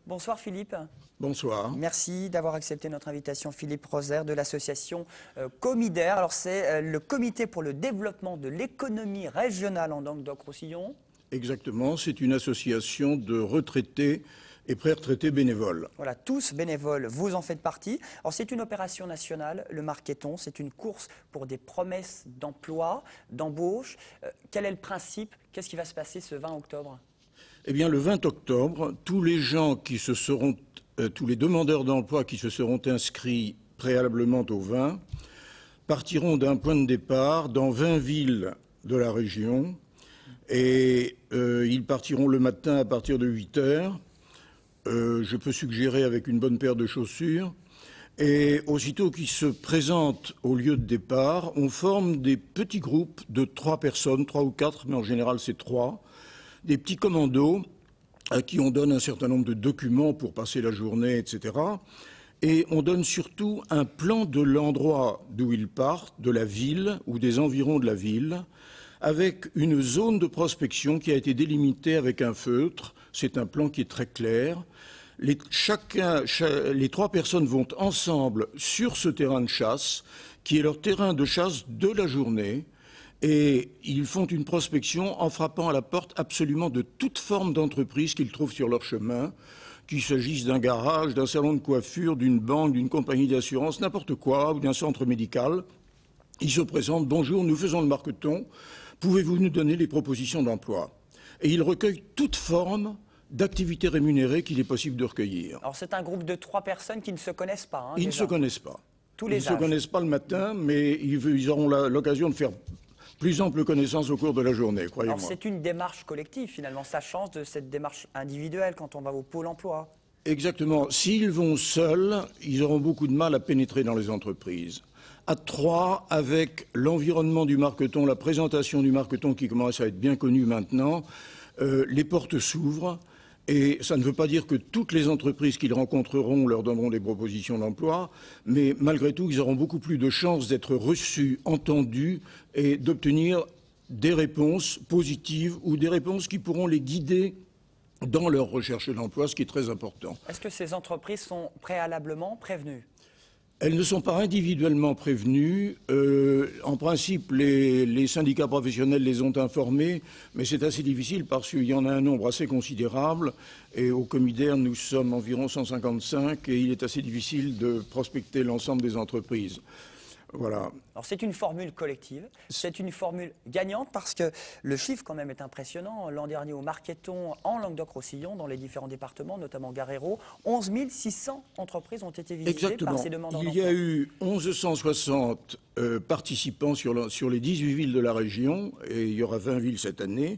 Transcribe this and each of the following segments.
Bonsoir Philippe. Bonsoir. Merci d'avoir accepté notre invitation. Philippe Roser de l'association Comidaire. Alors c'est le comité pour le développement de l'économie régionale en Languedoc-Roussillon. Exactement, c'est une association de retraités et pré-retraités bénévoles. Voilà, tous bénévoles, vous en faites partie. Alors c'est une opération nationale, le Marketon, c'est une course pour des promesses d'emploi, d'embauche. Quel est le principe? Qu'est-ce qui va se passer ce 20 octobre? Eh bien, le 20 octobre, tous les demandeurs d'emploi qui se seront inscrits préalablement au 20 partiront d'un point de départ dans 20 villes de la région et ils partiront le matin à partir de 8 heures. Je peux suggérer avec une bonne paire de chaussures. Et aussitôt qu'ils se présentent au lieu de départ, on forme des petits groupes de 3 personnes, 3 ou 4, mais en général c'est 3, des petits commandos à qui on donne un certain nombre de documents pour passer la journée, etc. Et on donne surtout un plan de l'endroit d'où ils partent, de la ville ou des environs de la ville, avec une zone de prospection qui a été délimitée avec un feutre. C'est un plan qui est très clair. Les 3 personnes vont ensemble sur ce terrain de chasse, qui est leur terrain de chasse de la journée, et ils font une prospection en frappant à la porte absolument de toute forme d'entreprise qu'ils trouvent sur leur chemin, qu'il s'agisse d'un garage, d'un salon de coiffure, d'une banque, d'une compagnie d'assurance, n'importe quoi, ou d'un centre médical. Ils se présentent, bonjour, nous faisons le Marketon, pouvez-vous nous donner les propositions d'emploi? Et ils recueillent toute forme d'activités rémunérées qu'il est possible de recueillir. Alors c'est un groupe de 3 personnes qui ne se connaissent pas. Ils ne se connaissent pas. Tous ils ne se connaissent pas le matin, mais ils auront l'occasion de faire plus ample connaissance au cours de la journée, croyez-moi. Alors c'est une démarche collective finalement, ça change de cette démarche individuelle quand on va au pôle emploi. Exactement. S'ils vont seuls, ils auront beaucoup de mal à pénétrer dans les entreprises. À 3, avec l'environnement du Marketon, la présentation du Marketon qui commence à être bien connue maintenant, les portes s'ouvrent. Et ça ne veut pas dire que toutes les entreprises qu'ils rencontreront leur donneront des propositions d'emploi, mais malgré tout, ils auront beaucoup plus de chances d'être reçus, entendus et d'obtenir des réponses positives ou des réponses qui pourront les guider dans leur recherche d'emploi, ce qui est très important. Est-ce que ces entreprises sont préalablement prévenues? Elles ne sont pas individuellement prévenues. En principe, les syndicats professionnels les ont informés, mais c'est assez difficile parce qu'il y en a un nombre assez considérable. Et au Comidaire, nous sommes environ 155 et il est assez difficile de prospecter l'ensemble des entreprises. Voilà. Alors c'est une formule collective, c'est une formule gagnante parce que le chiffre quand même est impressionnant. L'an dernier au Marketon en Languedoc-Roussillon, dans les différents départements, notamment Gare-Hérault, 11 600 entreprises ont été visitées. Exactement. Par ces demandeurs d'emploi. Il y a eu 1160 participants sur les 18 villes de la région, et il y aura 20 villes cette année,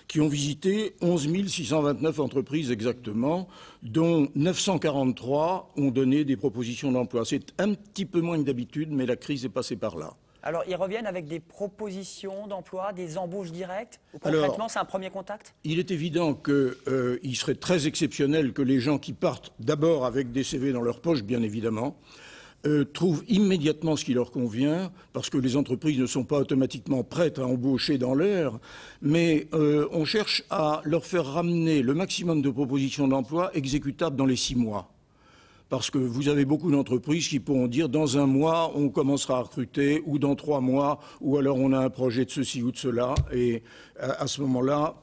qui ont visité 11 629 entreprises exactement, dont 943 ont donné des propositions d'emploi. C'est un petit peu moins que d'habitude, mais la crise est passée par là. Alors, ils reviennent avec des propositions d'emploi, des embauches directes? Ou concrètement, c'est un premier contact? Il est évident qu'il serait très exceptionnel que les gens qui partent d'abord avec des CV dans leur poche, bien évidemment, trouvent immédiatement ce qui leur convient, parce que les entreprises ne sont pas automatiquement prêtes à embaucher dans l'heure, mais on cherche à leur faire ramener le maximum de propositions d'emploi exécutables dans les 6 mois. Parce que vous avez beaucoup d'entreprises qui pourront dire dans 1 mois, on commencera à recruter, ou dans 3 mois, ou alors on a un projet de ceci ou de cela, et à ce moment-là,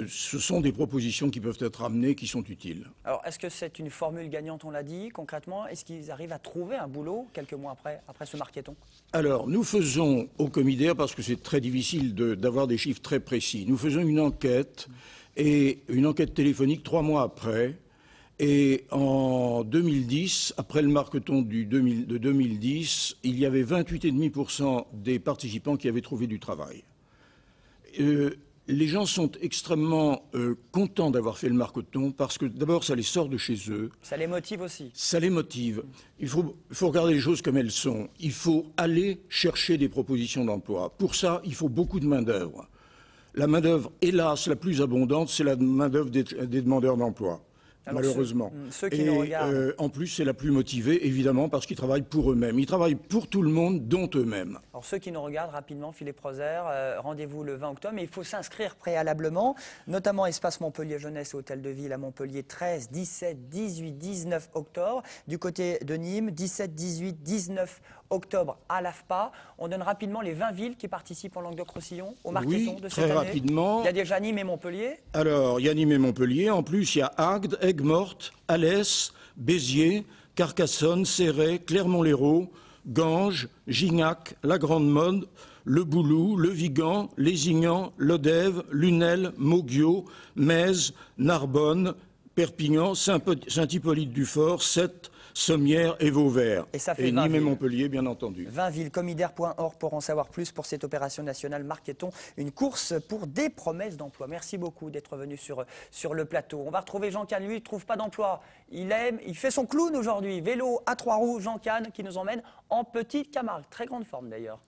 ce sont des propositions qui peuvent être amenées, qui sont utiles. Alors, est-ce que c'est une formule gagnante, on l'a dit, concrètement? Est-ce qu'ils arrivent à trouver un boulot quelques mois après ce Marketon? Alors, nous faisons au Comidaire, parce que c'est très difficile d'avoir des chiffres très précis, nous faisons une enquête, et une enquête téléphonique 3 mois après, et en 2010, après le Marketon de 2010, il y avait 28,5% des participants qui avaient trouvé du travail. Les gens sont extrêmement contents d'avoir fait le Marketon parce que d'abord ça les sort de chez eux. Ça les motive aussi. Ça les motive. Il faut regarder les choses comme elles sont. Il faut aller chercher des propositions d'emploi. Pour ça, il faut beaucoup de main-d'œuvre. La main-d'œuvre, hélas, la plus abondante, c'est la main-d'œuvre des demandeurs d'emploi. Alors, malheureusement. Ceux qui nous regardent. En plus, c'est la plus motivée, évidemment, parce qu'ils travaillent pour eux-mêmes. Ils travaillent pour tout le monde, dont eux-mêmes. Alors ceux qui nous regardent rapidement, Philippe Roser, rendez-vous le 20 octobre, mais il faut s'inscrire préalablement, notamment Espace Montpellier Jeunesse et Hôtel de Ville à Montpellier 13, 17, 18, 19 octobre. Du côté de Nîmes, 17, 18, 19 octobre à l'AFPA. On donne rapidement les 20 villes qui participent en Languedoc-Roussillon au Marketon de cette année. Très rapidement. Il y a déjà Nîmes et Montpellier. Alors, il y a Nîmes et Montpellier. En plus, il y a Agde, Aigues-Mortes, Alès, Béziers, Carcassonne, Céret, Clermont-Lérault, Ganges, Gignac, La Grande-Mode, Le Boulou, Le Vigan, Lézignan, Lodève, Lunel, Moguiot, Metz, Narbonne, Perpignan, Saint-Hippolyte-du-Fort, Sète, Sommières et Vauvert. Et ça fait 20 Nîmes et Montpellier, bien entendu. 20 villes, comidaire.org pour en savoir plus pour cette opération nationale Marketon, une course pour des promesses d'emploi. Merci beaucoup d'être venu sur le plateau. On va retrouver Jean Kahn, lui, il ne trouve pas d'emploi. Il fait son clown aujourd'hui. Vélo à 3 roues, Jean Kahn qui nous emmène en petite Camargue. Très grande forme d'ailleurs.